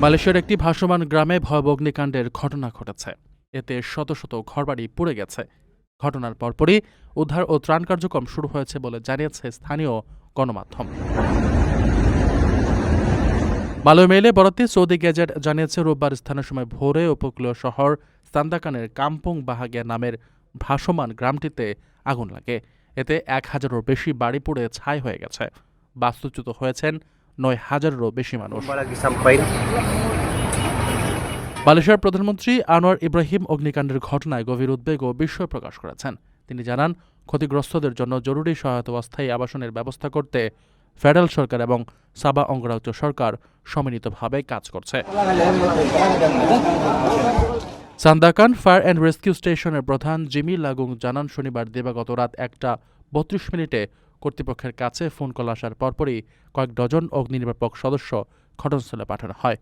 মালয়েশিয়ার একটি ভাসমান গ্রামে ভয়াবহ অগ্নিকাণ্ডের ঘটনা ঘটেছে। এতে শত শত ঘরবাড়ি পুড়ে গেছে। ঘটনার পরপরই উদ্ধার ও ত্রাণ কার্যক্রম শুরু হয়েছে বলে জানিয়েছে স্থানীয় গণমাধ্যম। মালয় মেইলে বরাতে সৌদি গেজেট জানিয়েছে রোববার স্থানীয় সময় ভোরে উপকূলীয় শহর সান্দাকানের কাম্পুং বাহাগিয়া নামের ভাসমান গ্রামটিতে আগুন লাগে। এতে ১,০০০-এরও বেশি বাড়ি পুড়ে ছাই হয়ে গেছে। বাস্তুচ্যুত হয়েছেন ৯,০০০-এরও বেশি মানুষ। মালয়েশিয়ার প্রধানমন্ত্রী আনোয়ার ইব্রাহিম অগ্নিকাণ্ডের ঘটনায় গভীর উদ্বেগ ও বিস্ময় প্রকাশ করেছেন। তিনি জানান, ক্ষতিগ্রস্তদের জন্য জরুরি সহায়তা ও অস্থায়ী আবাসনের ব্যবস্থা করতে ফেডারেল সরকার এবং সাবা অঙ্গরাজ্য সরকার সম্মিলিতভাবে কাজ করছে। সান্দাকান ফায়ার অ্যান্ড রেস্কিউ স্টেশনের প্রধান জিমি লাগুং জানান, শনিবার দিবাগত রাত ১:৩২ কর্তৃপক্ষের কাছে ফোন কল আসার পরপরই কয়েক ডজন অগ্নি নির্বাপক সদস্য ঘটনাস্থলে পাঠানো হয়।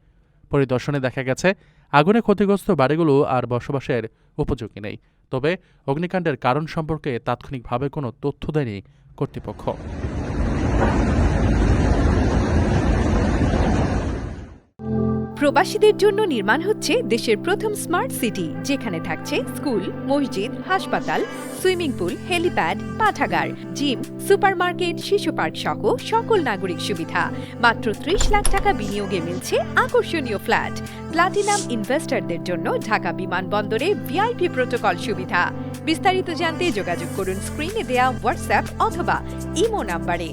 পরিদর্শনে দেখা গেছে, আগুনে ক্ষতিগ্রস্ত বাড়িগুলো আর বসবাসের উপযোগী নেই। তবে অগ্নিকাণ্ডের কারণ সম্পর্কে তাৎক্ষণিকভাবে কোনো তথ্য দেয়নি কর্তৃপক্ষ। প্রবাসীদের জন্য নির্মাণ হচ্ছে দেশের প্রথম স্মার্ট সিটি, যেখানে থাকছে স্কুল, মসজিদ, হাসপাতাল, সুইমিং পুল, হেলিপ্যাড, পাঠাগার, জিম, সুপারমার্কেট, শিশু পার্ক সহ সকল নাগরিক সুবিধা। মাত্র ৩০ লাখ টাকা বিনিয়োগে মিলছে আকর্ষণীয় ফ্ল্যাট। প্লাটিনাম ইনভেস্টরদের জন্য ঢাকা বিমানবন্দরে ভিআইপি প্রোটোকল সুবিধা। বিস্তারিত জানতে যোগাযোগ করুন স্ক্রিনে দেয়া হোয়াটসঅ্যাপ অথবা ইমো নাম্বারে।